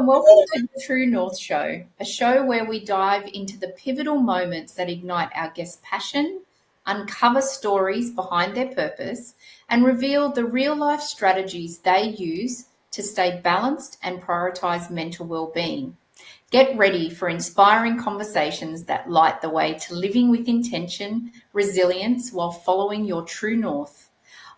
welcome to the True North Show, a show where we dive into the pivotal moments that ignite our guests' passion, uncover stories behind their purpose, and reveal the real-life strategies they use to stay balanced and prioritize mental well-being. Get ready for inspiring conversations that light the way to living with intention, resilience, while following your true north.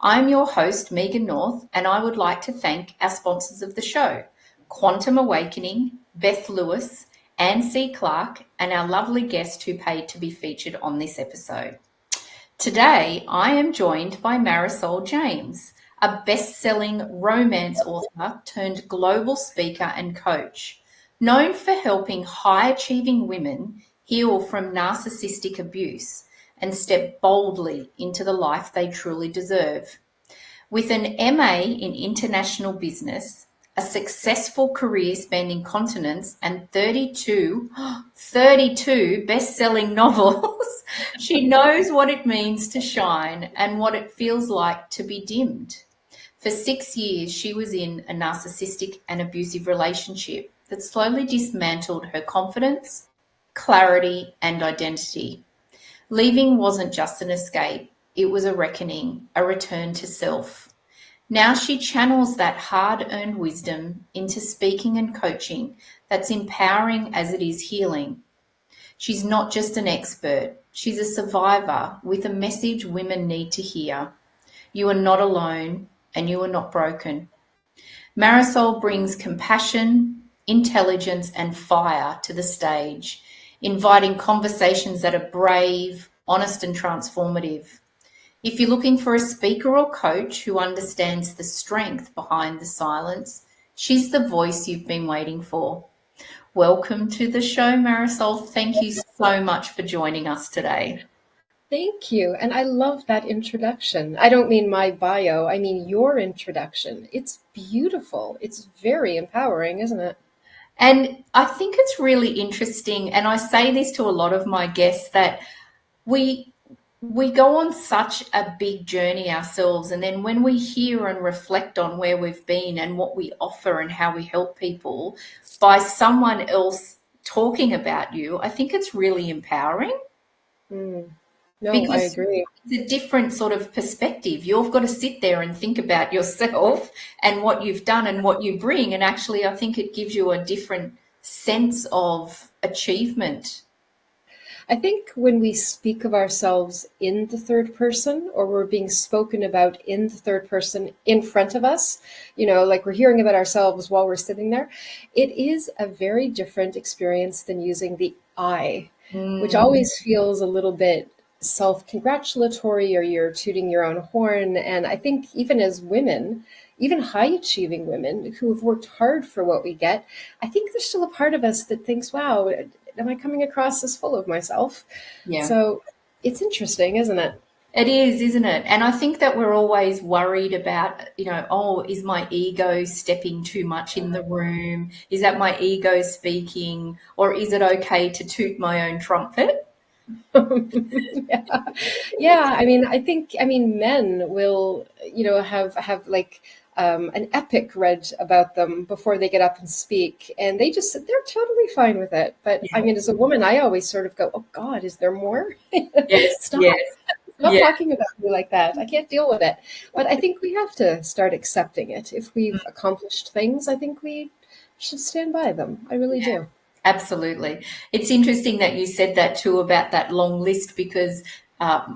I'm your host, Megan North, and I would like to thank our sponsors of the show, Quantum Awakening, Beth Lewis, Anne C. Clark, and our lovely guest who paid to be featured on this episode. Today, I am joined by Marysol James, a best-selling romance author turned global speaker and coach, known for helping high-achieving women heal from narcissistic abuse and step boldly into the life they truly deserve. With an MA in international business, a successful career spanning continents, and 32 best-selling novels, she knows what it means to shine and what it feels like to be dimmed. For 6 years, she was in a narcissistic and abusive relationship that slowly dismantled her confidence, clarity, and identity. Leaving wasn't just an escape, it was a reckoning, a return to self. Now she channels that hard-earned wisdom into speaking and coaching that's empowering as it is healing. She's not just an expert, she's a survivor with a message women need to hear. You are not alone and you are not broken. Marysol brings compassion, intelligence, and fire to the stage, inviting conversations that are brave, honest, and transformative. If you're looking for a speaker or coach who understands the strength behind the silence, she's the voice you've been waiting for. Welcome to the show, Marysol. Thank you so much for joining us today. Thank you. And I love that introduction. I don't mean my bio, I mean your introduction. It's beautiful. It's very empowering, isn't it? And I think it's really interesting, and I say this to a lot of my guests, that we go on such a big journey ourselves, and then when we hear and reflect on where we've been and what we offer and how we help people by someone else talking about you, I think it's really empowering. No, Because I agree. it's a different sort of perspective. You've got to sit there and think about yourself and what you've done and what you bring. And actually, I think it gives you a different sense of achievement. I think when we speak of ourselves in the third person, or we're being spoken about in the third person in front of us, like we're hearing about ourselves while we're sitting there, it is a very different experience than using the I, which always feels a little bit self-congratulatory, or you're tooting your own horn. And I think even as women, even high-achieving women who have worked hard for what we get, I think there's still a part of us that thinks, wow, am I coming across as full of myself? Yeah. So it's interesting, isn't it? It is, isn't it? And I think that we're always worried about, is my ego stepping too much in the room? Is that my ego speaking? Or is it okay to toot my own trumpet? Yeah. I mean, men will, have like an epic read about them before they get up and speak, and they're totally fine with it. But I mean, as a woman, I always sort of go, oh God, is there more? Yes, Stop. yes. Stop talking about me like that. I can't deal with it. But I think we have to start accepting it. If we've accomplished things, I think we should stand by them. I really do. Absolutely. It's interesting that you said that too, about that long list, because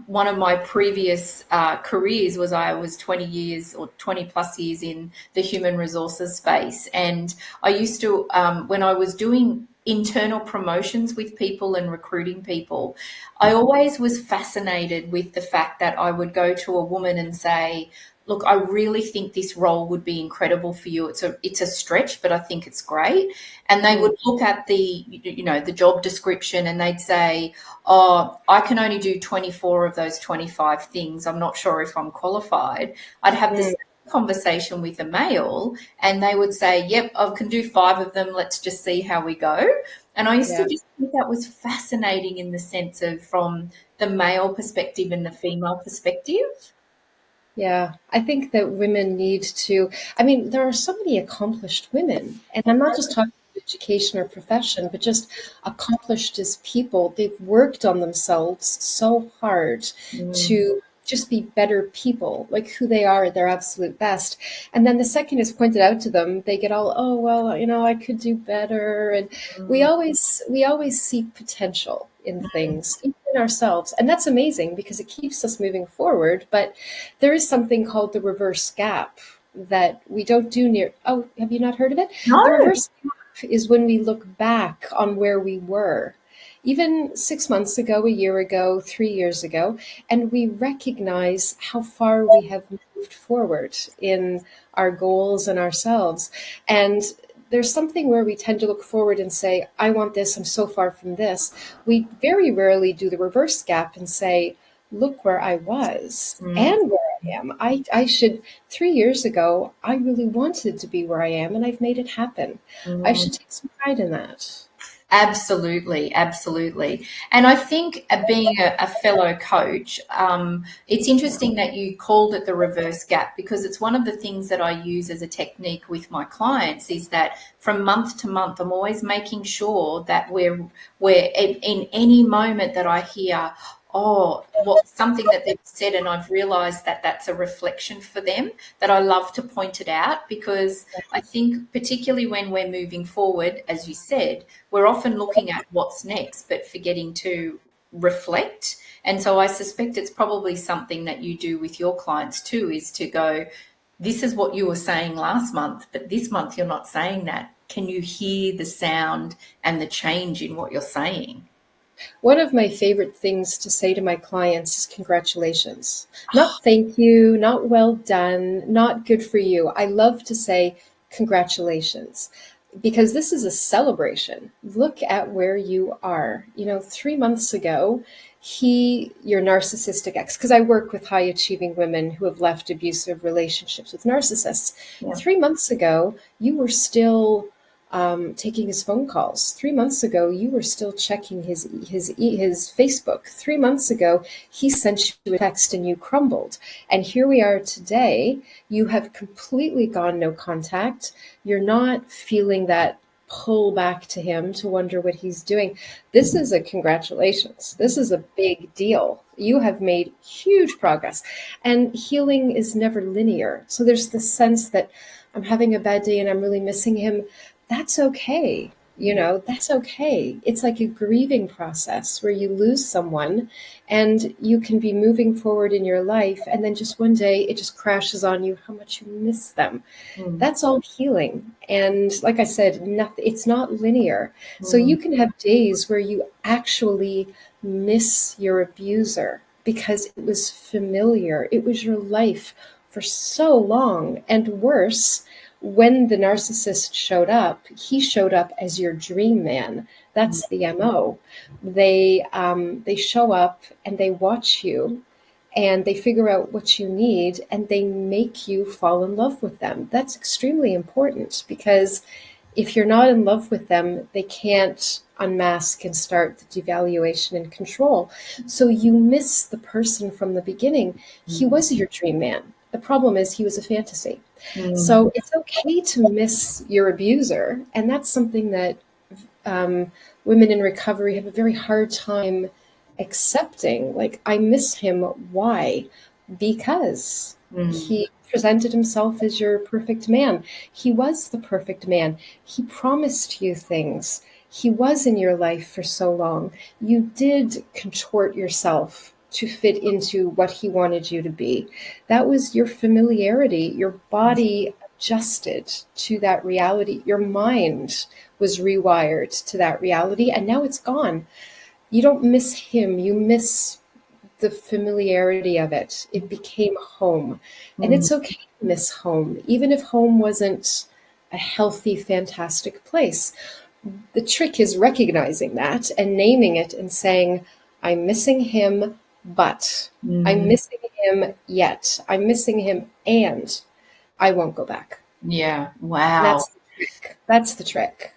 one of my previous careers was I was 20 years or 20 plus years in the human resources space. And I used to, when I was doing internal promotions with people and recruiting people, I always was fascinated with the fact that I would go to a woman and say, look, I really think this role would be incredible for you. It's a stretch, but I think it's great. And they would look at the job description and they'd say, oh, I can only do 24 of those 25 things. I'm not sure if I'm qualified. I'd have this conversation with a male and they would say, yep, I can do 5 of them. Let's just see how we go. And I used to just think that was fascinating in the sense of from the male perspective and the female perspective. Yeah, I think that women need to, there are so many accomplished women, and I'm not just talking education or profession, but just accomplished as people. They've worked on themselves so hard Mm, to just be better people, like who they are at their absolute best. And then the second is pointed out to them, they get all, oh, well, I could do better. And mm, we always see potential in things, even in ourselves. And that's amazing because it keeps us moving forward. But there is something called the reverse gap that we don't do near. Oh, have you not heard of it? The no. reverse gap is when we look back on where we were, even 6 months ago, a year ago, 3 years ago, and we recognize how far we have moved forward in our goals and ourselves. And there's something where we tend to look forward and say, I want this, I'm so far from this. We very rarely do the reverse gap and say, look where I was Mm, and where I am. I should, 3 years ago, I really wanted to be where I am and I've made it happen. I mm. should take some pride in that. Absolutely, absolutely. And I think being a fellow coach, it's interesting that you called it the reverse gap because it's one of the things that I use as a technique with my clients is that from month to month, I'm always making sure that we're in any moment that I hear, oh, what something that they've said, and I've realized that that's a reflection for them, that I love to point it out because I think particularly when we're moving forward, as you said, we're often looking at what's next, but forgetting to reflect. And so I suspect it's probably something that you do with your clients too, is to go, this is what you were saying last month, but this month you're not saying that. Can you hear the sound and the change in what you're saying? One of my favorite things to say to my clients is congratulations. Not thank you, not well done, not good for you. I love to say congratulations because this is a celebration. Look at where you are. 3 months ago, your narcissistic ex, because I work with high achieving women who have left abusive relationships with narcissists. Yeah. 3 months ago, you were still taking his phone calls. 3 months ago, you were still checking his Facebook. 3 months ago, he sent you a text and you crumbled. And here we are today. You have completely gone no contact. You're not feeling that pull back to him to wonder what he's doing. This is a congratulations. This is a big deal. You have made huge progress. And healing is never linear. So there's this sense that I'm having a bad day and I'm really missing him. That's okay. That's okay. It's like a grieving process where you lose someone and you can be moving forward in your life. And then just one day it just crashes on you how much you miss them. Mm, That's all healing. And like I said, it's not linear. So mm, you can have days where you actually miss your abuser because it was familiar. It was your life for so long. And worse, when the narcissist showed up, he showed up as your dream man. mm, That's the MO. They show up and they watch you and they figure out what you need and they make you fall in love with them. That's extremely important because if you're not in love with them, they can't unmask and start the devaluation and control. So you miss the person from the beginning. He mm, was your dream man. The problem is he was a fantasy. mm, So it's okay to miss your abuser. And that's something that women in recovery have a very hard time accepting. Like, I miss him. Why? Because mm, he presented himself as your perfect man. He was the perfect man. He promised you things. He was in your life for so long. You did contort yourself to fit into what he wanted you to be. That was your familiarity. Your body adjusted to that reality. Your mind was rewired to that reality, and now it's gone. You don't miss him. You miss the familiarity of it. It became home. And mm, it's okay to miss home, even if home wasn't a healthy, fantastic place. The trick is recognizing that and naming it and saying, I'm missing him, but I'm mm. missing him yet. I'm missing him and I won't go back. Yeah. And Wow. that's the trick. That's the trick.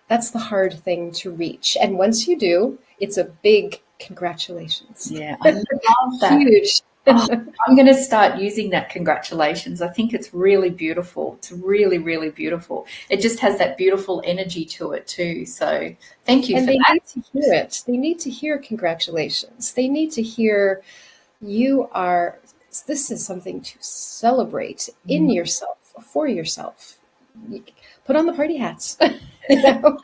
That's the hard thing to reach. And once you do, it's a big congratulations. Yeah, I love that. Huge. Oh, I'm going to start using that. Congratulations. I think it's really beautiful. It's really, really beautiful. It just has that beautiful energy to it too. So thank you And for they that. need to hear it. They need to hear congratulations. They need to hear you are, this is something to celebrate in yourself, for yourself. Put on the party hats. You know?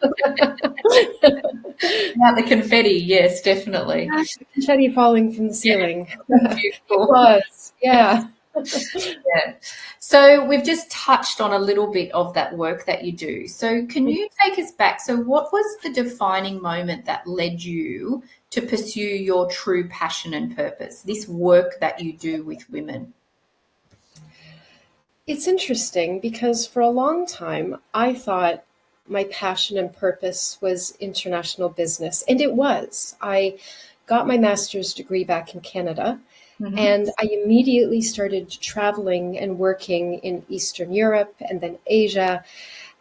About the confetti, yes, definitely. Confetti falling from the Yeah, ceiling. It beautiful. was, yeah. Yeah. So we've just touched on a little bit of that work that you do. So can you take us back? So what was the defining moment that led you to pursue your true passion and purpose, this work that you do with women? It's interesting because for a long time, I thought my passion and purpose was international business, and it was. I got my master's degree back in Canada, Hmm. and I immediately started traveling and working in Eastern Europe and then Asia.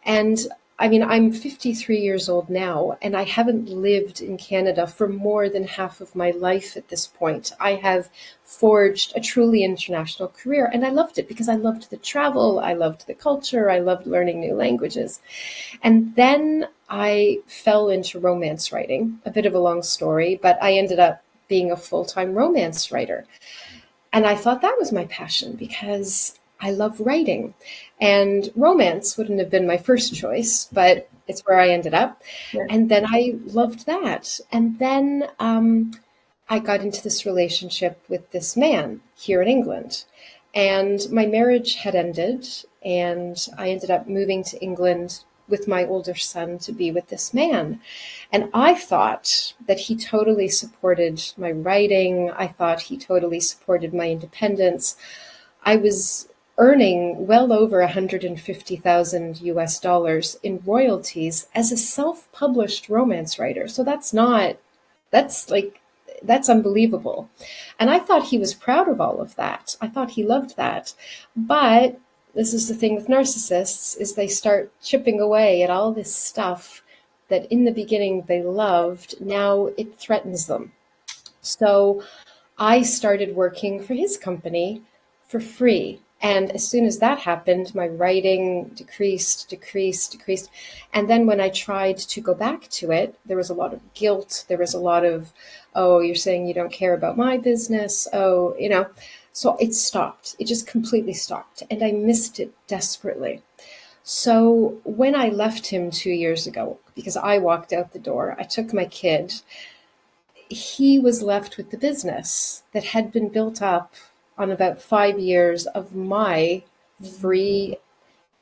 And I mean, I'm 53 years old now, and I haven't lived in Canada for more than half of my life at this point. I have forged a truly international career, and I loved it because I loved the travel, I loved the culture, I loved learning new languages. And then I fell into romance writing, a bit of a long story, but I ended up being a full time romance writer. And I thought that was my passion because I love writing. And romance wouldn't have been my first choice, but it's where I ended up. Yeah. And then I loved that. And then I got into this relationship with this man here in England. And my marriage had ended, and I ended up moving to England with my older son to be with this man. And I thought that he totally supported my writing. I thought he totally supported my independence. I was earning well over 150,000 US dollars in royalties as a self-published romance writer. So that's like, that's unbelievable. And I thought he was proud of all of that. I thought he loved that. But this is the thing with narcissists is they start chipping away at all this stuff that in the beginning they loved. Now it threatens them. So I started working for his company for free. And as soon as that happened, my writing decreased. And then when I tried to go back to it, there was a lot of guilt. There was a lot of, oh, you're saying you don't care about my business. Oh, you know. So it stopped. It just completely stopped. And I missed it desperately. So when I left him 2 years ago, because I walked out the door, I took my kid, he was left with the business that had been built up on about 5 years of my free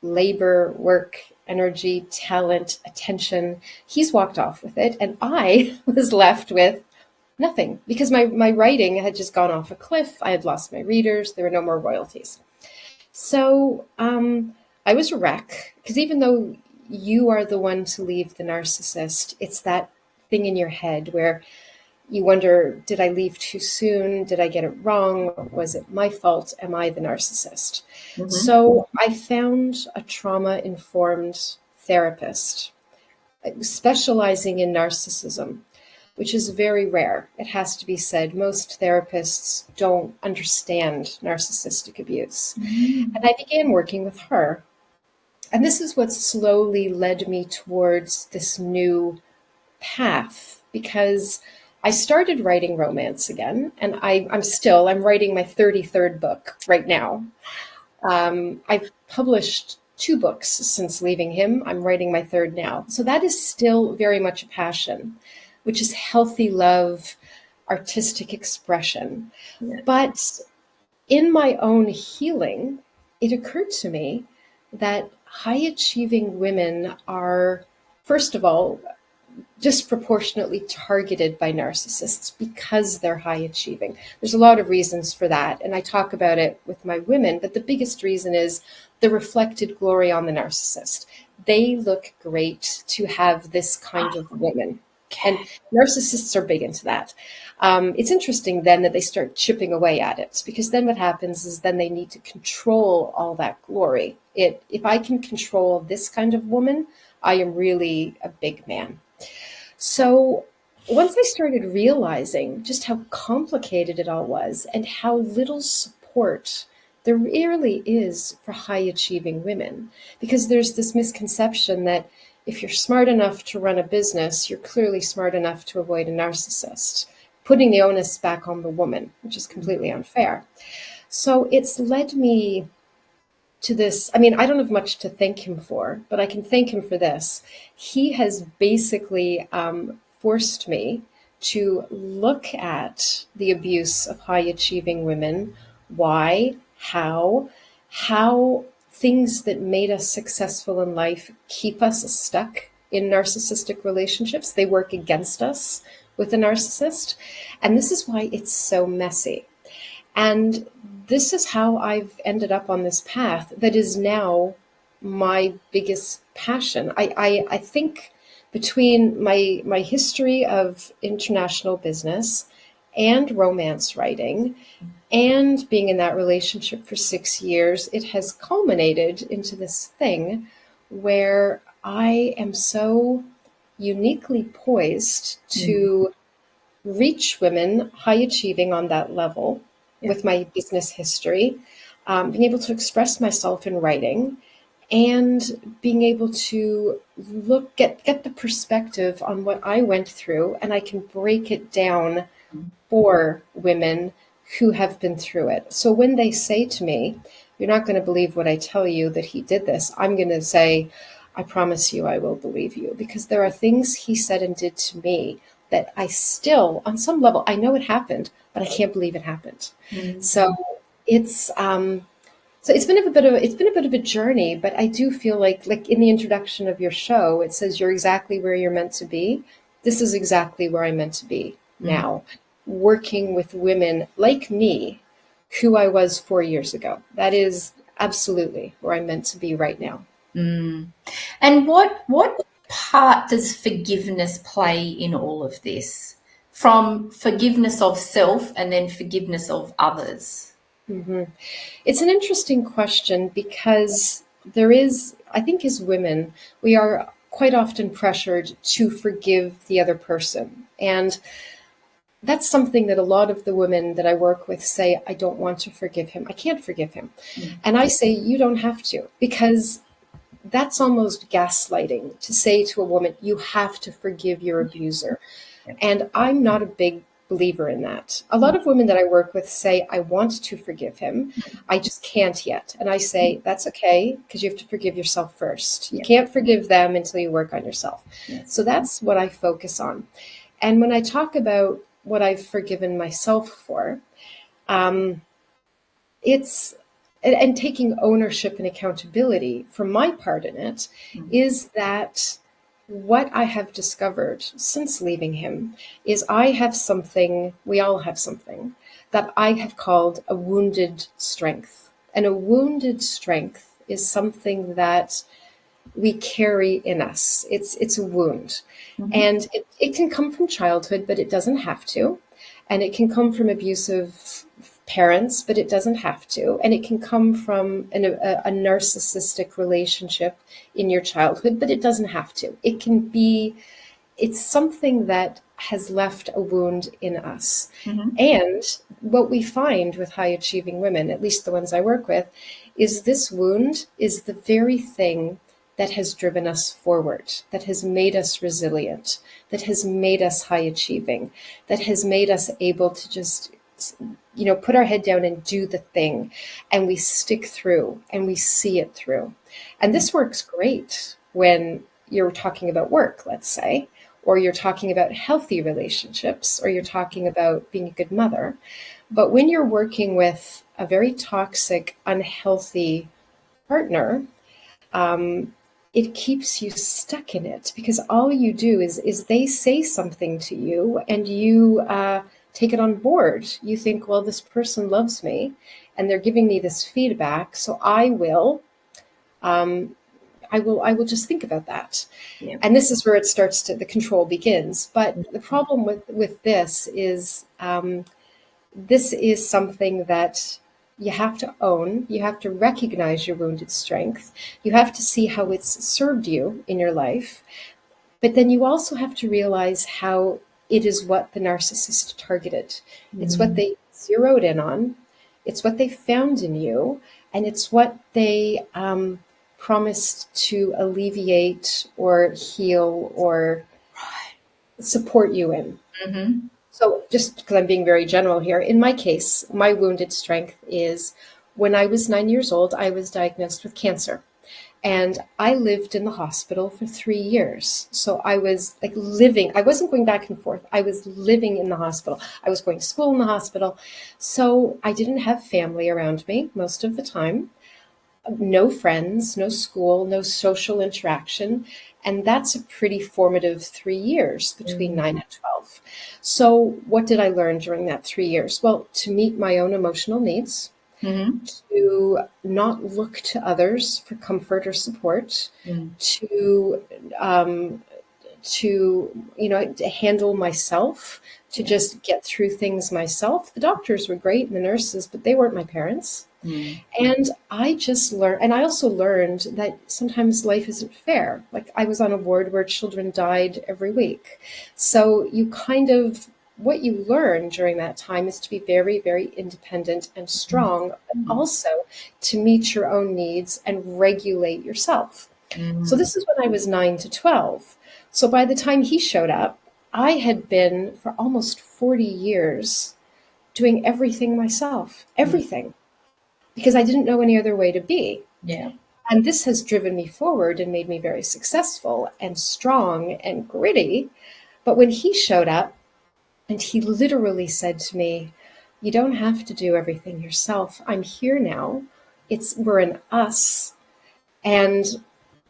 labor, work, energy, talent, attention. He's walked off with it, and I was left with nothing because my writing had just gone off a cliff. I had lost my readers. There were no more royalties. So I was a wreck because even though you are the one to leave the narcissist, it's that thing in your head where you wonder, did I leave too soon? Did I get it wrong? Was it my fault? Am I the narcissist? Hmm. So I found a trauma informed therapist specializing in narcissism, which is very rare. It has to be said. Most therapists don't understand narcissistic abuse. And I began working with her. And this is what slowly led me towards this new path because I started writing romance again, and I'm writing my 33rd book right now. I've published two books since leaving him. I'm writing my third now. So that is still very much a passion, which is healthy love, artistic expression. Yeah. But in my own healing, it occurred to me that high achieving women are, first of all, disproportionately targeted by narcissists because they're high achieving. There's a lot of reasons for that, and I talk about it with my women, but the biggest reason is the reflected glory on the narcissist. They look great to have this kind of woman. And narcissists are big into that. It's interesting then that they start chipping away at it because then what happens is then they need to control all that glory. If I can control this kind of woman, I am really a big man. So once I started realizing just how complicated it all was and how little support there really is for high achieving women, because there's this misconception that if you're smart enough to run a business, you're clearly smart enough to avoid a narcissist, putting the onus back on the woman, which is completely unfair. So it's led me to this. I mean, I don't have much to thank him for, but I can thank him for this. He has basically forced me to look at the abuse of high achieving women, why, how things that made us successful in life keep us stuck in narcissistic relationships. They work against us with a narcissist. And this is why it's so messy. And this is how I've ended up on this path that is now my biggest passion. I think between my history of international business and romance writing and being in that relationship for 6 years, it has culminated into this thing where I am so uniquely poised to reach women high achieving on that level with my business history, being able to express myself in writing, and being able to get the perspective on what I went through, and I can break it down for women who have been through it. So when they say to me, "You're not going to believe what I tell you that he did this," I'm going to say, "I promise you I will believe you," because there are things he said and did to me that I still, on some level, I know it happened, but I can't believe it happened. So it's it's been a bit of a journey, but I do feel like in the introduction of your show, it says you're exactly where you're meant to be. This is exactly where I'm meant to be now, working with women like me, who I was 4 years ago. That is absolutely where I'm meant to be right now. And what part does forgiveness play in all of this? From forgiveness of self and then forgiveness of others? It's an interesting question because there is, I think as women, we are quite often pressured to forgive the other person. And that's something that a lot of the women that I work with say, "I don't want to forgive him. I can't forgive him." And I say, "You don't have to," because that's almost gaslighting to say to a woman, "You have to forgive your abuser." And I'm not a big believer in that. A lot of women that I work with say, "I want to forgive him. I just can't yet." And I say, "That's okay, because you have to forgive yourself first. You can't forgive them until you work on yourself." So that's what I focus on. And when I talk about what I've forgiven myself for, it's and taking ownership and accountability for my part in it, is that what I have discovered since leaving him is I have something, we all have something, that I have called a wounded strength. And a wounded strength is something that we carry in us. It's a wound. And it can come from childhood, but it doesn't have to. And it can come from abusive parents, but it doesn't have to. And it can come from a narcissistic relationship in your childhood, but it doesn't have to. It can be, it's something that has left a wound in us. And what we find with high achieving women, at least the ones I work with, is this wound is the very thing that has driven us forward, that has made us resilient, that has made us high achieving, that has made us able to just, put our head down and do the thing, and we stick through and we see it through. And this works great when you're talking about work, let's say, or you're talking about healthy relationships, or you're talking about being a good mother. But when you're working with a very toxic, unhealthy partner, it keeps you stuck in it, because all you do is they say something to you and you take it on board. You think, well, this person loves me and they're giving me this feedback, so I will just think about that. And this is where it starts to, the control begins. But the problem with this is something that you have to own. You have to recognize your wounded strength. You have to see how it's served you in your life. But then you also have to realize how it is what the narcissist targeted. It's what they zeroed in on. It's what they found in you. And it's what they promised to alleviate or heal or support you in. Mm-hmm. So just because I'm being very general here, in my case, my wounded strength is when I was 9 years old, I was diagnosed with cancer. And I lived in the hospital for 3 years. So I was like living, I wasn't going back and forth. I was living in the hospital. I was going to school in the hospital. So I didn't have family around me most of the time. No friends, no school, no social interaction. And that's a pretty formative 3 years between 9 and 12. So what did I learn during that 3 years? Well, to meet my own emotional needs, Mm-hmm. to not look to others for comfort or support, to to handle myself, to just get through things myself. The doctors were great and the nurses, but they weren't my parents. And I just learned, and I also learned that sometimes life isn't fair. Like I was on a ward where children died every week. So you kind of, what you learn during that time is to be very, very independent and strong, but also to meet your own needs and regulate yourself. So this is when I was 9 to 12. So by the time he showed up, I had been for almost 40 years doing everything myself, everything, because I didn't know any other way to be. Yeah. And this has driven me forward and made me very successful and strong and gritty. But when he showed up, and he literally said to me, "You don't have to do everything yourself. I'm here now. We're an us." And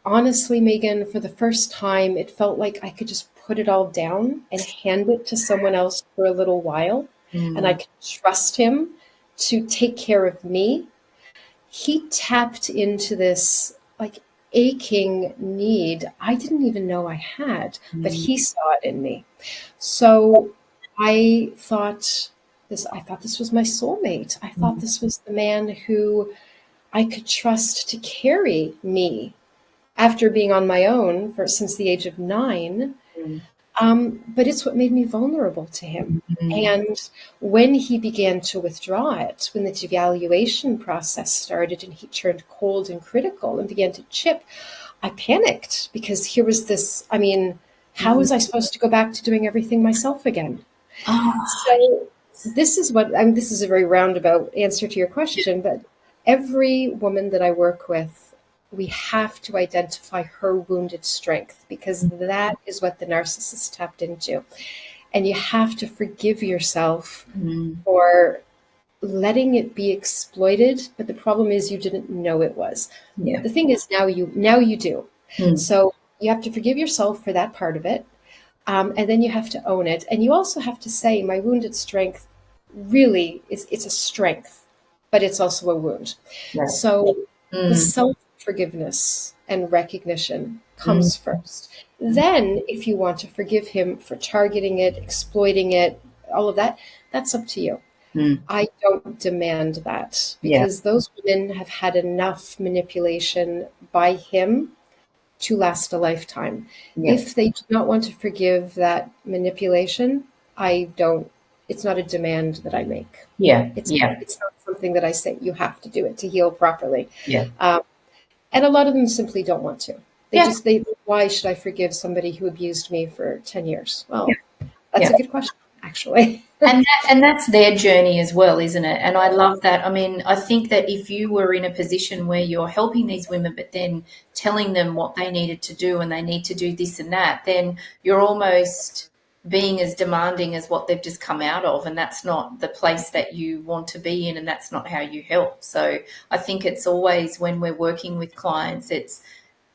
honestly, Megan, for the first time, it felt like I could just put it all down and hand it to someone else for a little while. And I could trust him to take care of me. He tapped into this like aching need I didn't even know I had, but he saw it in me. So I thought this was my soulmate. I thought this was the man who I could trust to carry me after being on my own since the age of 9. But it's what made me vulnerable to him. And when he began to withdraw it, when the devaluation process started and he turned cold and critical and began to chip, I panicked because here was this, I mean, how was I supposed to go back to doing everything myself again? So this is a very roundabout answer to your question, but every woman that I work with, we have to identify her wounded strength because that is what the narcissist tapped into. And you have to forgive yourself for letting it be exploited. But the problem is you didn't know it was. Yeah. The thing is now you do. So you have to forgive yourself for that part of it. And then you have to own it. And you also have to say, my wounded strength really it's a strength, but it's also a wound. Right. So the self-forgiveness and recognition comes first. Then if you want to forgive him for targeting it, exploiting it, all of that, that's up to you. I don't demand that because those women have had enough manipulation by him to last a lifetime. If they do not want to forgive that manipulation, it's not a demand that I make. It's not something that I say, you have to do it to heal properly. And a lot of them simply don't want to. Why should I forgive somebody who abused me for 10 years? Well, that's a good question, actually. And that's their journey as well, isn't it? And I love that. I mean, I think that if you were in a position where you're helping these women, but then telling them what they needed to do and they need to do this and that, then you're almost being as demanding as what they've just come out of. And that's not the place that you want to be in, and that's not how you help. So I think it's always when we're working with clients, it's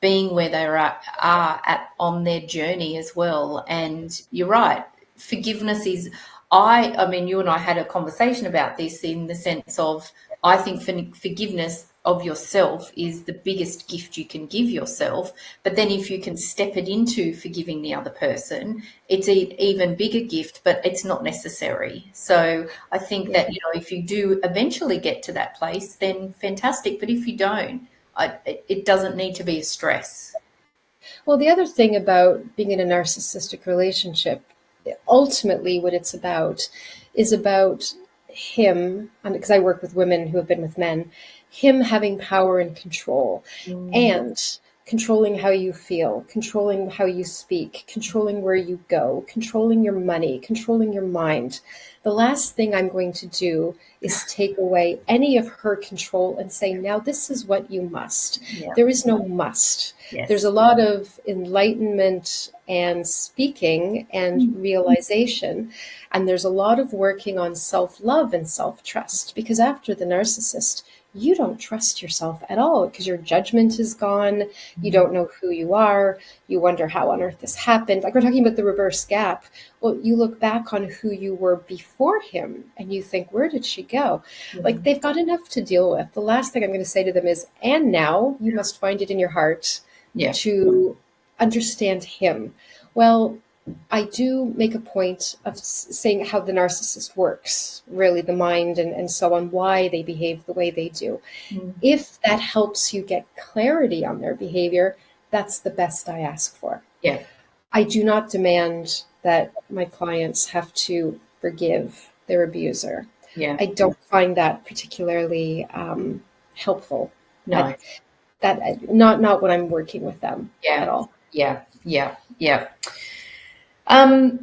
being where they are at on their journey as well. And you're right. Forgiveness is, I mean, you and I had a conversation about this in the sense of, I think forgiveness of yourself is the biggest gift you can give yourself. But then if you can step it into forgiving the other person, it's an even bigger gift, but it's not necessary. So I think that, if you do eventually get to that place, then fantastic. But if you don't, it doesn't need to be a stress. Well, the other thing about being in a narcissistic relationship, ultimately what it's about is about him, because I work with women who have been with men, him having power and control, and controlling how you feel, controlling how you speak, controlling where you go, controlling your money, controlling your mind. The last thing I'm going to do is take away any of her control and say, now this is what you must. Yeah. There is no must. Yes. There's a lot of enlightenment and speaking and realization. And there's a lot of working on self-love and self-trust, because after the narcissist, you don't trust yourself at all because your judgment is gone. You don't know who you are. You wonder how on earth this happened. Like we're talking about the reverse gap. Well, you look back on who you were before him and you think, where did she go? Like they've got enough to deal with. The last thing I'm going to say to them is, and now you must find it in your heart to understand him. Well, I do make a point of saying how the narcissist works, really the mind and so on, why they behave the way they do. If that helps you get clarity on their behavior, that's the best I ask for. Yeah. I do not demand that my clients have to forgive their abuser. Yeah. I don't find that particularly helpful. No. That not when I'm working with them at all. Yeah. I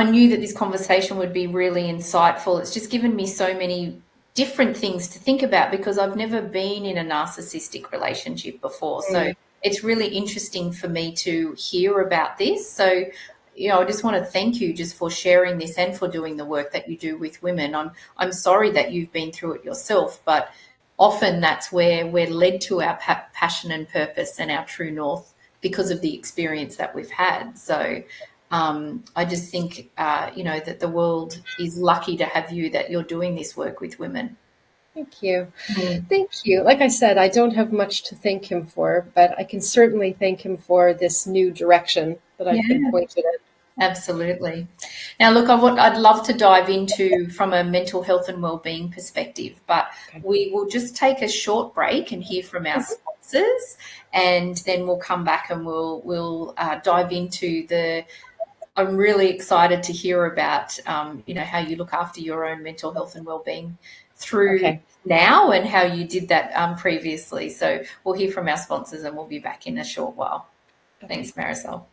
knew that this conversation would be really insightful. It's just given me so many different things to think about because I've never been in a narcissistic relationship before. So it's really interesting for me to hear about this. So, I just want to thank you just for sharing this and for doing the work that you do with women. I'm sorry that you've been through it yourself, but often that's where we're led to our passion and purpose and our true north because of the experience that we've had. So I just think, that the world is lucky to have you, that you're doing this work with women. Thank you. Thank you. Like I said, I don't have much to thank him for, but I can certainly thank him for this new direction that I've been pointed in. Absolutely. Now, look, I'd love to dive into from a mental health and wellbeing perspective, but we will just take a short break and hear from our sponsors, and then we'll come back and we'll dive into I'm really excited to hear about, how you look after your own mental health and wellbeing through now and how you did that previously. So we'll hear from our sponsors and we'll be back in a short while. Thanks, Marysol.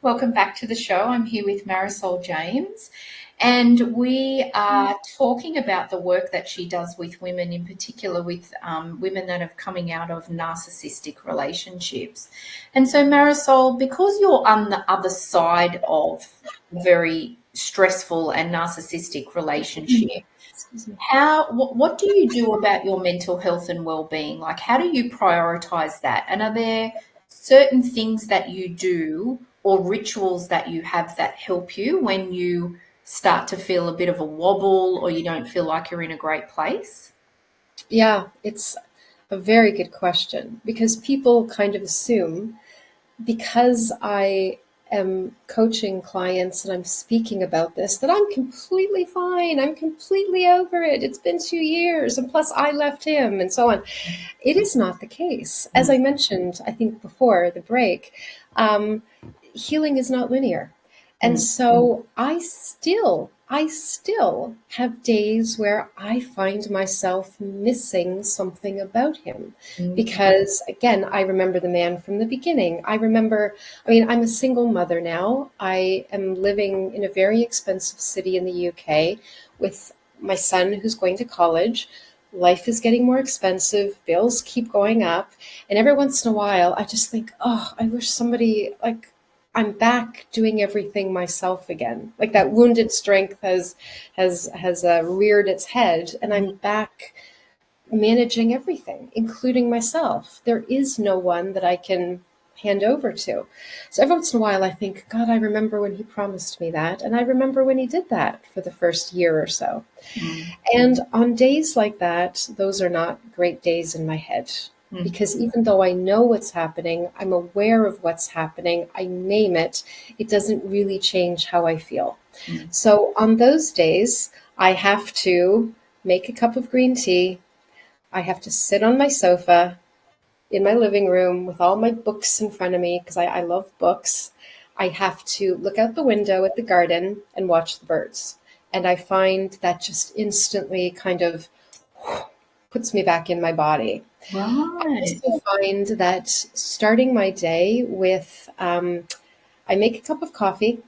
Welcome back to the show. I'm here with Marysol James, and we are talking about the work that she does with women, in particular with women that are coming out of narcissistic relationships. And so, Marysol, because you're on the other side of very stressful and narcissistic relationship, what do you do about your mental health and well-being? Like, how do you prioritize that? And are there certain things that you do or rituals that you have that help you when you start to feel a bit of a wobble, or you don't feel like you're in a great place? Yeah, it's a very good question because people kind of assume because I am coaching clients and I'm speaking about this, that I'm completely fine. I'm completely over it. It's been 2 years. And plus, I left him and so on. It is not the case. As I mentioned, I think before the break, um, healing is not linear. And Mm. so I still have days where I find myself missing something about him. Mm. Because again, I remember the man from the beginning. I'm a single mother now. I am living in a very expensive city in the UK with my son who's going to college. Life is getting more expensive, bills keep going up, and every once in a while I just think, oh, I wish somebody, like, I'm back doing everything myself again. Like that wounded strength has reared its head, and I'm back managing everything, including myself. There is no one that I can hand over to. So every once in a while, I think, God, I remember when he promised me that, and I remember when he did that for the first year or so. Mm. And on days like that, those are not great days in my head. Mm. Because even though I know what's happening, I'm aware of what's happening, I name it, it doesn't really change how I feel. Mm. So on those days, I have to make a cup of green tea. I have to sit on my sofa in my living room with all my books in front of me because I love books. I have to look out the window at the garden and watch the birds. And I find that just instantly kind of puts me back in my body. I Right. also find that starting my day with, I make a cup of coffee,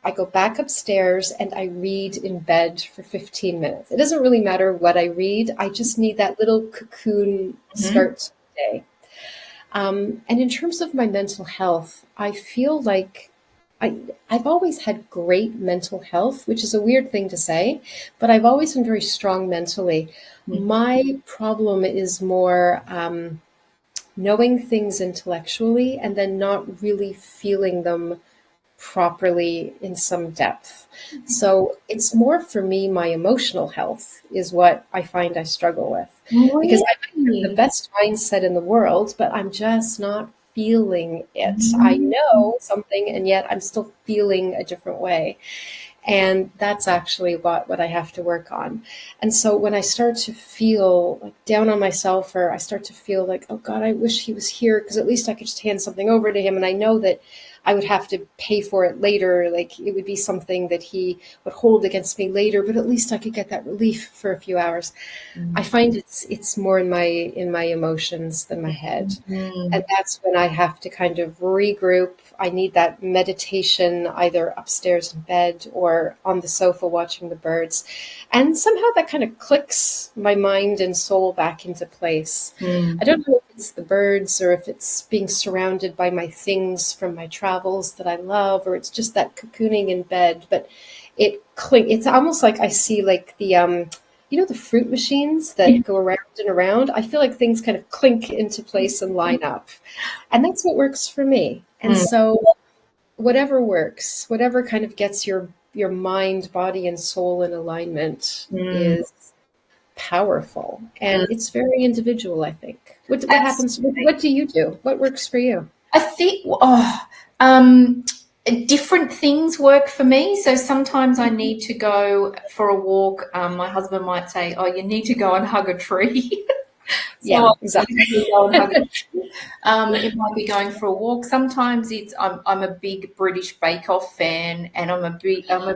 I go back upstairs and I read in bed for 15 minutes. It doesn't really matter what I read, I just need that little cocoon Mm-hmm. start to the day. And in terms of my mental health, I feel like I, I've always had great mental health, which is a weird thing to say, but I've always been very strong mentally. Mm. My problem is more knowing things intellectually and then not really feeling them properly in some depth. So it's more for me, my emotional health is what I find I struggle with because I might have the Really? best mindset in the world, but I'm just not feeling it. I Mm. know something and yet I'm still feeling a different way. And that's actually what I have to work on. And so when I start to feel like down on myself, or I start to feel like, oh God, I wish he was here because at least I could just hand something over to him. And I know that I would have to pay for it later. Like it would be something that he would hold against me later, but at least I could get that relief for a few hours. I Mm. find it's more in my emotions than my head. And Mm. that's when I have to kind of regroup. I need that meditation either upstairs in bed or on the sofa watching the birds. And somehow that kind of clicks my mind and soul back into place. I Mm. don't know if it's the birds or if it's being surrounded by my things from my travels that I love, or it's just that cocooning in bed, but it's almost like I see like the the fruit machines Yeah. that go around and around. I feel like things kind of clink into place and line up. And that's what works for me. And Mm. so whatever works, whatever kind of gets your mind, body, and soul in alignment Mm. is powerful. Mm. And it's very individual, I think. What happens? Absolutely. What do you do? What works for you? I think um, different things work for me. So sometimes I need to go for a walk. My husband might say, "Oh, you need to go and hug a tree." So Yeah, I exactly. usually go and hug a tree. It might be going for a walk. Sometimes I'm a big British Bake Off fan, and I'm a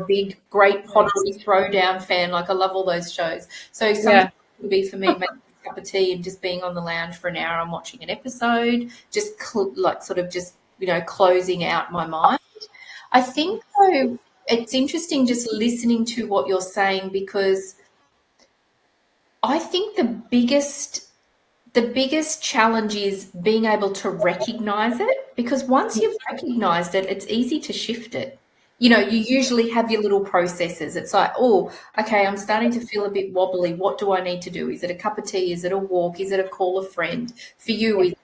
big Great Nice. Pottery Throwdown fan. Like I love all those shows. So sometimes Yeah. it would be for me making a cup of tea and just being on the lounge for an hour and watching an episode, just like sort of just closing out my mind. I think though it's interesting just listening to what you're saying, because I think the biggest challenge is being able to recognize it, because once you've recognized it, it's easy to shift it. You usually have your little processes. It's like, oh, okay, I'm starting to feel a bit wobbly. What do I need to do? Is it a cup of tea? Is it a walk? Is it a call a friend? For you, Yeah. is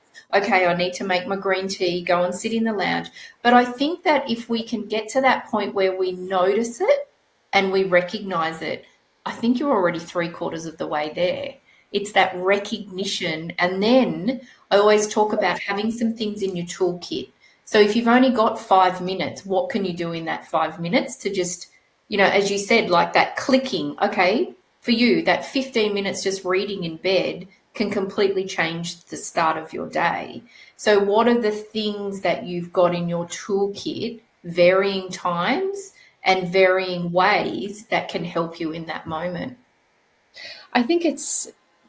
okay, I need to make my green tea, go and sit in the lounge. But I think that if we can get to that point where we notice it, and we recognize it, I think you're already 3/4 of the way there. It's that recognition. And then I always talk about having some things in your toolkit. So if you've only got 5 minutes, what can you do in that 5 minutes to just, as you said, like that clicking, okay, for you, that 15 minutes just reading in bed can completely change the start of your day. So what are the things that you've got in your toolkit, varying times and varying ways, that can help you in that moment? I think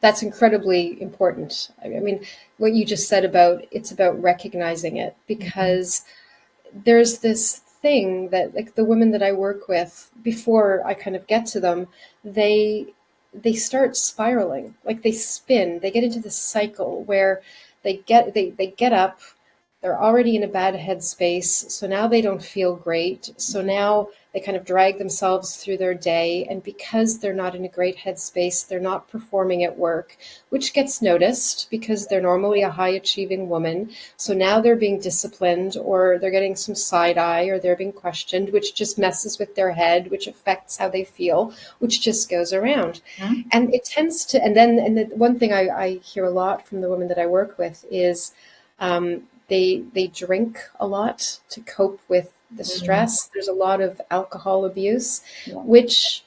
that's incredibly important. I mean, what you just said about it's about recognizing it, because there's this thing that, like, the women that I work with, before I kind of get to them, they start spiraling, like they spin, they get into this cycle where they get up, they're already in a bad headspace, so now they don't feel great. So now they kind of drag themselves through their day, and because they're not in a great headspace, they're not performing at work, which gets noticed because they're normally a high achieving woman. So now they're being disciplined, or they're getting some side eye, or they're being questioned, which just messes with their head, which affects how they feel, which just goes around. Mhm. And it tends to, and the one thing I hear a lot from the women that I work with is, they drink a lot to cope with the Mm. stress. There's a lot of alcohol abuse, Yeah. which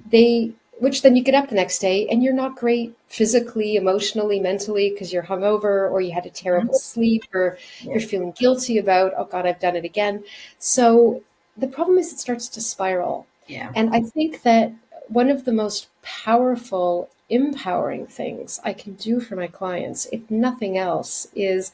they which then you get up the next day and you're not great physically, emotionally, mentally, because you're hungover, or you had a terrible Mhm. sleep, or Yeah. you're feeling guilty about, oh God, I've done it again. So the problem is it starts to spiral. Yeah. And I think that one of the most powerful, empowering things I can do for my clients, if nothing else, is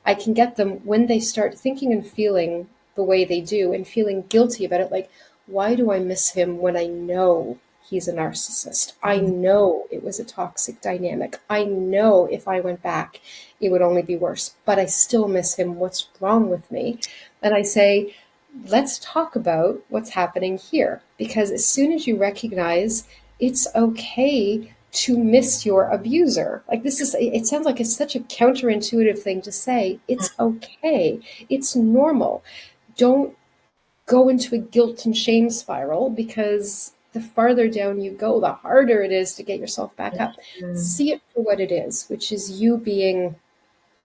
I can get them, when they start thinking and feeling the way they do and feeling guilty about it, like, why do I miss him when I know he's a narcissist? I Mhm. know it was a toxic dynamic. I know if I went back, it would only be worse, but I still miss him. What's wrong with me? And I say, let's talk about what's happening here. Because as soon as you recognize it's okay to miss your abuser, like, this is, it sounds like it's such a counterintuitive thing to say. It's okay. It's normal. Don't go into a guilt and shame spiral, because the farther down you go, the harder it is to get yourself back up. Mm. See it for what it is, which is you being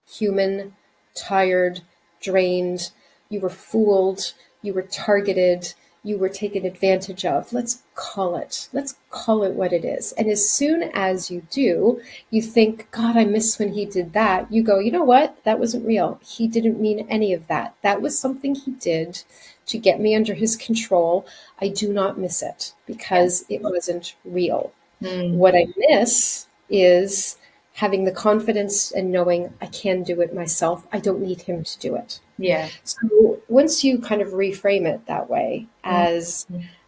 human, tired, drained. You were fooled. You were targeted. You were taken advantage of. Let's call it. Let's call it what it is. And as soon as you do, you think, God, I miss when he did that. You go, you know what? That wasn't real. He didn't mean any of that. That was something he did to get me under his control. I do not miss it Yeah. because it wasn't real. Mm. What I miss is having the confidence and knowing I can do it myself. I don't need him to do it. Yeah. So once you kind of reframe it that way, Mm. as,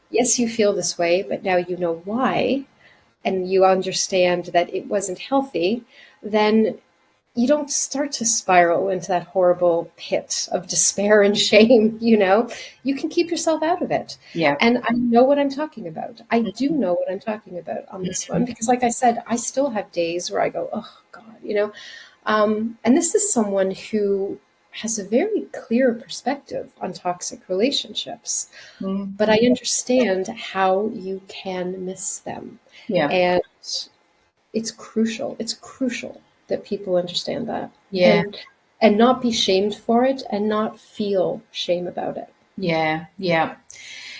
yes, you feel this way, but now you know why, and you understand that it wasn't healthy, then you don't start to spiral into that horrible pit of despair and shame. You can keep yourself out of it. Yeah. And I know what I'm talking about. I do know what I'm talking about on this one, because, like I said, I still have days where I go, oh God. And this is someone who has a very clear perspective on toxic relationships, Mm. but I understand how you can miss them. Yeah. And it's crucial. It's crucial that people understand that, Yeah. and not be shamed for it, and not feel shame about it. Yeah. Yeah.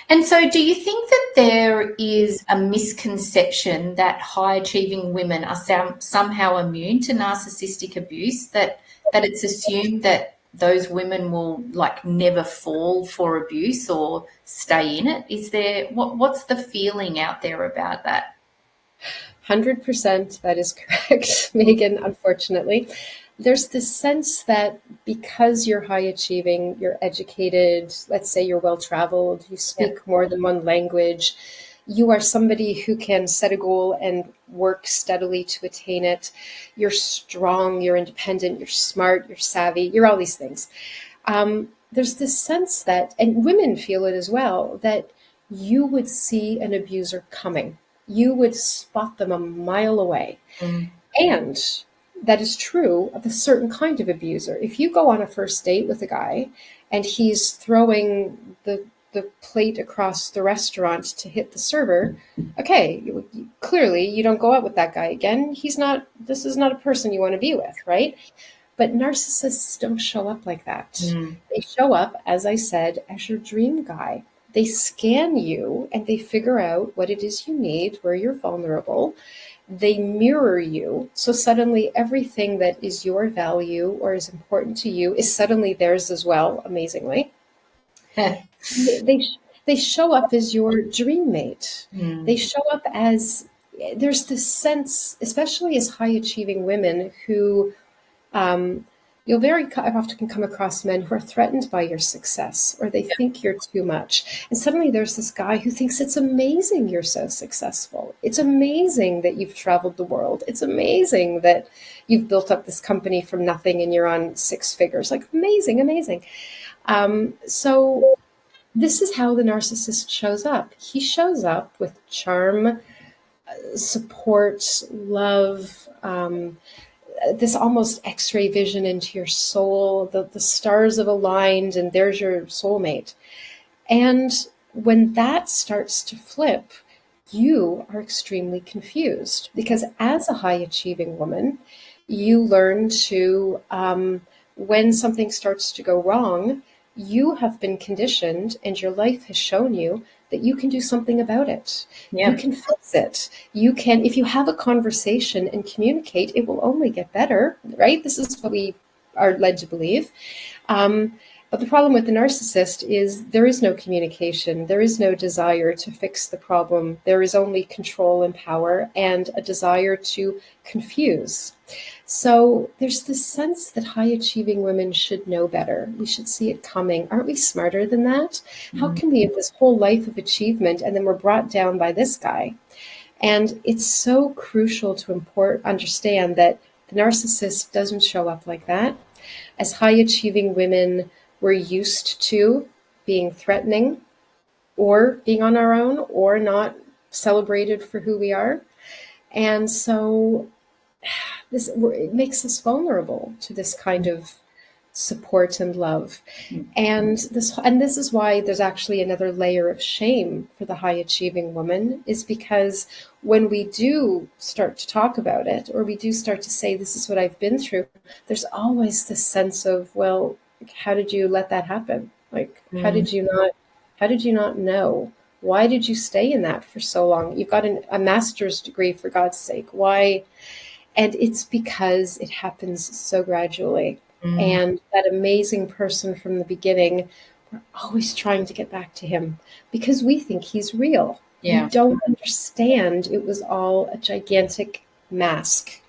And so, do you think that there is a misconception that high achieving women are somehow immune to narcissistic abuse? That it's assumed that those women will, like, never fall for abuse or stay in it? Is there what's the feeling out there about that? 100% that is correct, Megan, unfortunately. There's this sense that because you're high achieving, you're educated, let's say you're well traveled, you Yeah. speak more than one language, you are somebody who can set a goal and work steadily to attain it. You're strong, you're independent, you're smart, you're savvy, you're all these things. There's this sense that, and women feel it as well, that you would see an abuser coming. You would spot them a mile away. Mm. And that is true of a certain kind of abuser. If you go on a first date with a guy and he's throwing the the plate across the restaurant to hit the server, okay, clearly you don't go out with that guy again. This is not a person you want to be with, right? But narcissists don't show up like that. They show up, as I said, as your dream guy. They scan you and they figure out what it is you need, where you're vulnerable. They mirror you. So suddenly everything that is your value or is important to you is suddenly theirs as well, amazingly. They, they show up as your dream mate. They show up as, there's this sense, especially as high achieving women who, I've often come across men who are threatened by your success, or they think you're too much. And suddenly there's this guy who thinks it's amazing you're so successful. It's amazing that you've traveled the world. It's amazing that you've built up this company from nothing and you're on 6 figures. Like, amazing, amazing. So this is how the narcissist shows up. He shows up with charm, support, love, this almost X-ray vision into your soul. The stars have aligned and there's your soulmate. And when that starts to flip, you are extremely confused, because as a high achieving woman, you learn to, when something starts to go wrong, you have been conditioned and your life has shown you that you can do something about it. Yeah. You can fix it. You can, if you have a conversation and communicate, it will only get better, right? This is what we are led to believe. But the problem with the narcissist is there is no communication. There is no desire to fix the problem. There is only control and power and a desire to confuse. So there's this sense that high achieving women should know better. We should see it coming. Aren't we smarter than that? How can we have this whole life of achievement and then we're brought down by this guy? And it's so crucial to understand that the narcissist doesn't show up like that. As high achieving women, we're used to being threatening or being on our own or not celebrated for who we are. And so it makes us vulnerable to this kind of support and love. And this is why there's actually another layer of shame for the high achieving woman, is because when we do start to talk about it, or we do start to say, this is what I've been through, there's always this sense of, well, how did you let that happen? Like, how did you not know? Why did you stay in that for so long? You've got a master's degree, for God's sake. Why? And it's because it happens so gradually. And that amazing person from the beginning, we're always trying to get back to him because we think he's real. Yeah. We don't understand it was all a gigantic mask.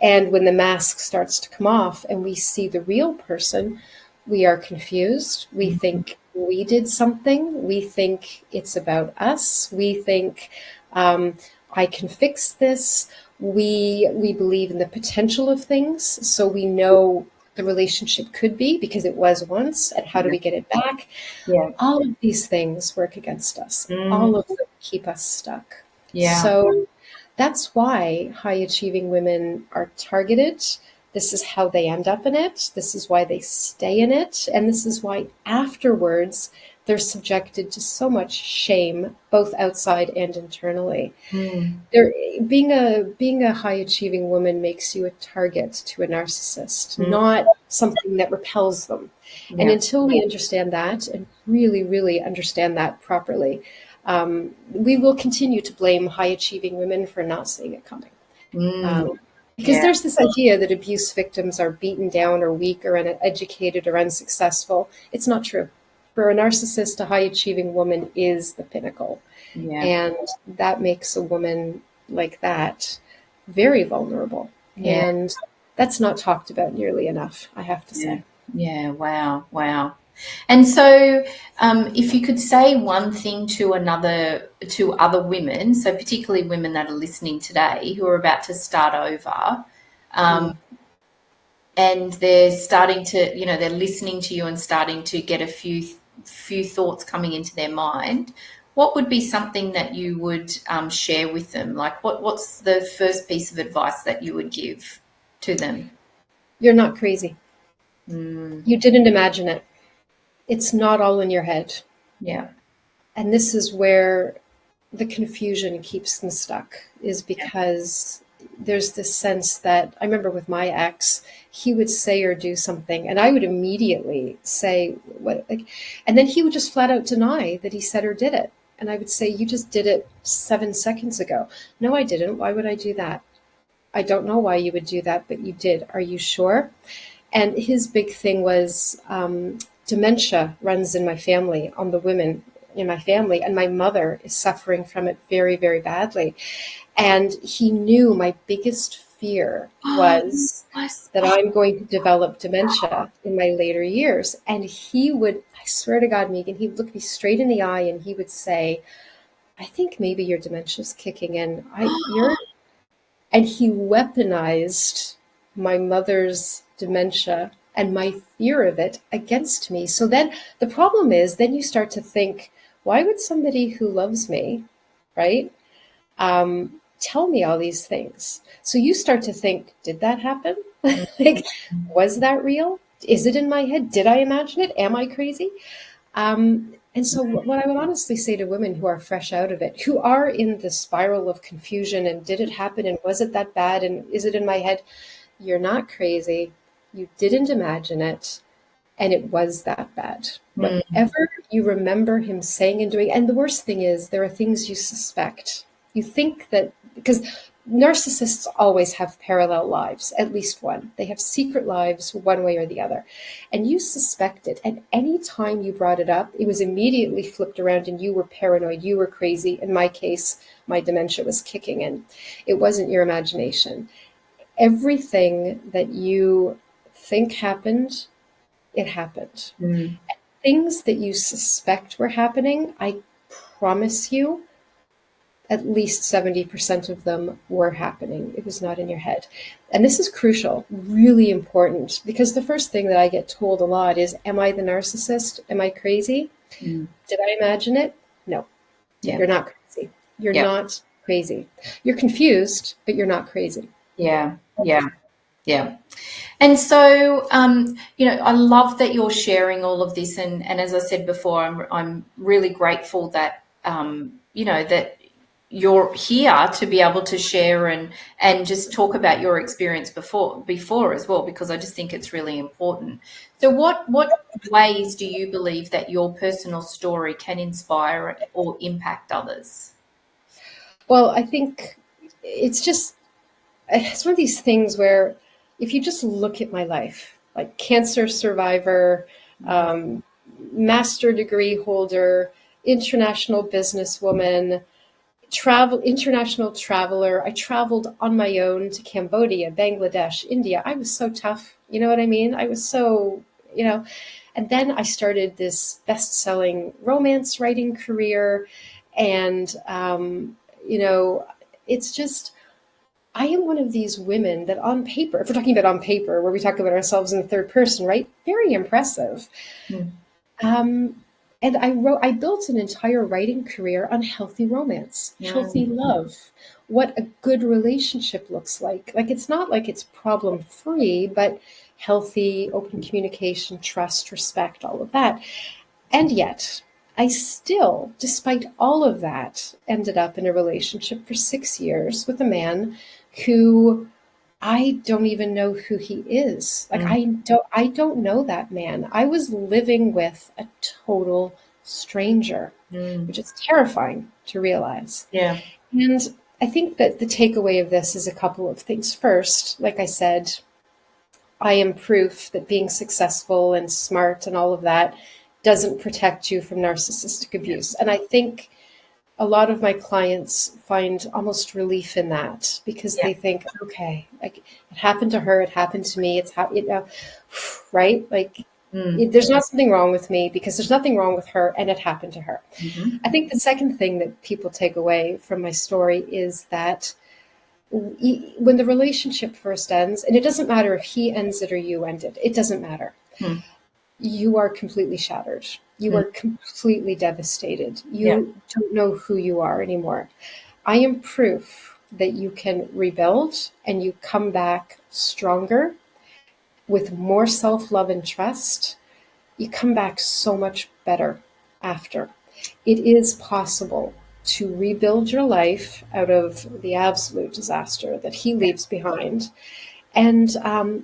And when the mask starts to come off and we see the real person, we are confused. We think we did something. We think it's about us. We think, I can fix this. We believe in the potential of things. So we know the relationship could be, because it was once, and how do we get it back? Yeah. All of these things work against us. All of them keep us stuck. Yeah. So that's why high achieving women are targeted. This is how they end up in it. This is why they stay in it. And this is why afterwards they're subjected to so much shame, both outside and internally. Being a high achieving woman makes you a target to a narcissist, not something that repels them. Yeah. And until we understand that and really, really understand that properly, we will continue to blame high achieving women for not seeing it coming. Because there's this idea that abuse victims are beaten down or weak or uneducated or unsuccessful. It's not true. For a narcissist, a high-achieving woman is the pinnacle. Yeah. And that makes a woman like that very vulnerable. Yeah. And that's not talked about nearly enough, I have to say. Yeah, wow. And so if you could say one thing to other women, so particularly women that are listening today who are about to start over, and they're starting to, they're listening to you and starting to get a few thoughts coming into their mind, what would be something that you would share with them? Like what's the first piece of advice that you would give to them? You're not crazy. You didn't imagine it. It's not all in your head. Yeah. And this is where the confusion keeps them stuck, is because there's this sense that I remember with my ex, he would say or do something, and I would immediately say, "What?" Like, and then he would just flat out deny that he said or did it. And I would say, "You just did it 7 seconds ago." "No, I didn't. Why would I do that?" "I don't know why you would do that, but you did. Are you sure?" And his big thing was dementia runs in my family, on the women in my family, and my mother is suffering from it very, very badly. And he knew my biggest fear was that I'm going to develop dementia in my later years. And he would, I swear to God, Megan, he would look me straight in the eye and he would say, "I think maybe your dementia's kicking in. And he weaponized my mother's dementia and my fear of it against me. So then the problem is, then you start to think, why would somebody who loves me, right, tell me all these things? So you start to think, did that happen? Like, was that real? Is it in my head? Did I imagine it? Am I crazy? And so what I would honestly say to women who are fresh out of it, who are in the spiral of confusion and did it happen and was it that bad and is it in my head? You're not crazy. You didn't imagine it and it was that bad. Mm. Whatever you remember him saying and doing, and the worst thing is there are things you suspect. You think that, because narcissists always have parallel lives, at least one. They have secret lives one way or the other. And you suspect it. And any time you brought it up, it was immediately flipped around and you were paranoid, you were crazy. In my case, my dementia was kicking in. It wasn't your imagination. Everything that you think happened, it happened. Mm. Things that you suspect were happening, I promise you, at least 70% of them were happening. It was not in your head. And this is crucial, really important, because the first thing that I get told a lot is, am I the narcissist? Am I crazy? Mm. Did I imagine it? No, Yeah. you're not crazy. You're Yeah. not crazy. You're confused, but you're not crazy. Yeah. Yeah. Yeah. And so, I love that you're sharing all of this. And as I said before, I'm really grateful that, that you're here to be able to share and just talk about your experience before as well, because I just think it's really important. So what ways do you believe that your personal story can inspire or impact others? Well, I think it's one of these things where if you just look at my life, like cancer survivor, um, master degree holder, international businesswoman, international traveler. I traveled on my own to Cambodia, Bangladesh, India. I was so tough. You know what I mean? I was so, and then I started this best-selling romance writing career. And, it's just, I am one of these women that on paper, if we're talking about on paper, where we talk about ourselves in the third person, right? Very impressive. Mm. And I built an entire writing career on healthy romance, healthy love, what a good relationship looks like. Like, it's not like it's problem free, but healthy, open communication, trust, respect, all of that. And yet, I still, despite all of that, ended up in a relationship for 6 years with a man who I don't even know who he is. Like, I don't know that man. I was living with a total stranger, which is terrifying to realize. Yeah. And I think that the takeaway of this is a couple of things. First, like I said, I am proof that being successful and smart and all of that doesn't protect you from narcissistic abuse. And I think a lot of my clients find almost relief in that, because they think, okay, like, it happened to her, it happened to me, right? Like, there's not something wrong with me because there's nothing wrong with her and it happened to her. Mm-hmm. I think the second thing that people take away from my story is that when the relationship first ends, and it doesn't matter if he ends it or you end it, it doesn't matter. You are completely shattered. You are completely devastated. You don't know who you are anymore. I am proof that you can rebuild and you come back stronger with more self-love and trust. You come back so much better. after. It is possible to rebuild your life out of the absolute disaster that he leaves behind. And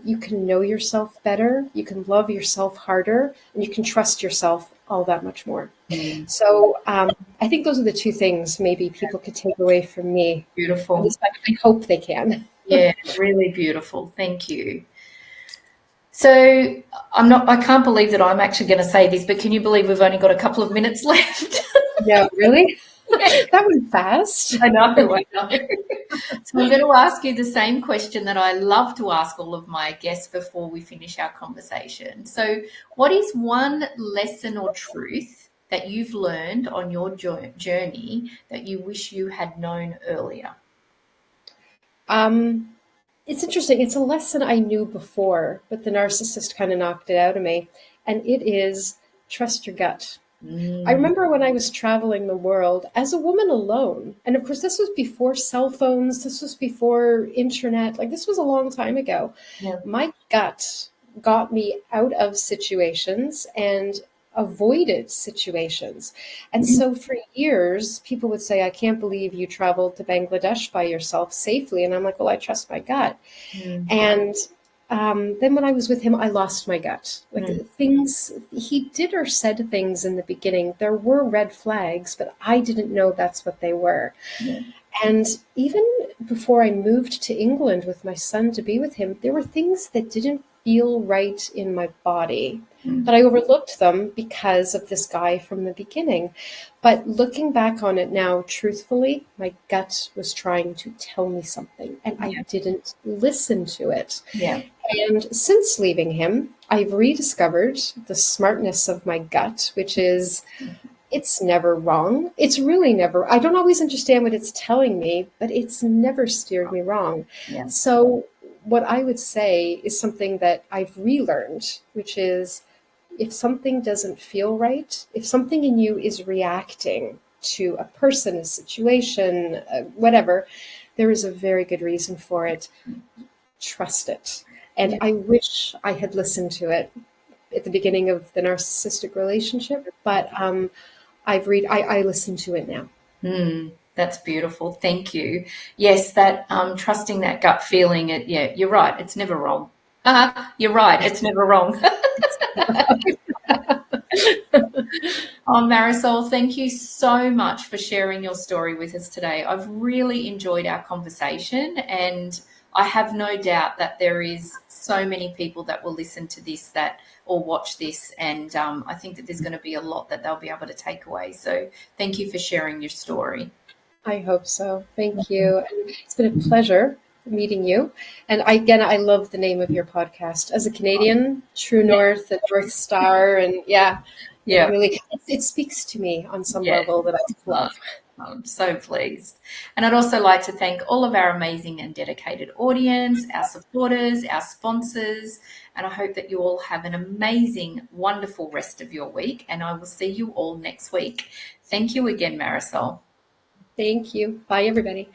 you can know yourself better, you can love yourself harder, and you can trust yourself all that much more. Mm. So I think those are the two things maybe people could take away from me. Beautiful. At least I hope they can. Yeah, really beautiful. Thank you. So I can't believe that I'm actually going to say this, but can you believe we've only got a couple of minutes left? Yeah, really? Yeah. That went fast. I know. So I'm going to ask you the same question that I love to ask all of my guests before we finish our conversation. So what is one lesson or truth that you've learned on your journey that you wish you had known earlier? It's interesting. It's a lesson I knew before, but the narcissist kind of knocked it out of me. And it is trust your gut. I Mm. remember when I was traveling the world as a woman alone. And of course, this was before cell phones. This was before internet. Like, this was a long time ago. Yeah. My gut got me out of situations and avoided situations. And so for years, people would say, I can't believe you traveled to Bangladesh by yourself safely. And I'm like, well, I trust my gut. Mm. And then when I was with him, I lost my gut. Like, things, he did or said things in the beginning. There were red flags, but I didn't know that's what they were. Yeah. And even before I moved to England with my son to be with him, there were things that didn't feel right in my body. But I overlooked them because of this guy from the beginning. But looking back on it now, truthfully, my gut was trying to tell me something, and I didn't listen to it. Yeah. And since leaving him, I've rediscovered the smartness of my gut, which is it's never wrong. It's really never. I don't always understand what it's telling me, but it's never steered me wrong. Yeah. So what I would say is something that I've relearned, which is if something doesn't feel right, if something in you is reacting to a person, a situation, whatever, there is a very good reason for it. Trust it. And I wish I had listened to it at the beginning of the narcissistic relationship, but I listen to it now. That's beautiful. Thank you. Yes, that trusting that gut feeling. Yeah, you're right. It's never wrong. You're right. It's never wrong. Oh, Marysol, thank you so much for sharing your story with us today. I've really enjoyed our conversation, and I have no doubt that there is so many people that will listen to this or watch this, and I think that there's going to be a lot that they'll be able to take away. So thank you for sharing your story. I hope so. Thank you. And it's been a pleasure meeting you. And I love the name of your podcast. As a Canadian, True North and North Star, and it really it speaks to me on some level that I love. I'm so pleased. And I'd also like to thank all of our amazing and dedicated audience, our supporters, our sponsors, and I hope that you all have an amazing, wonderful rest of your week, and I will see you all next week. Thank you again, Marysol. Thank you. Bye, everybody.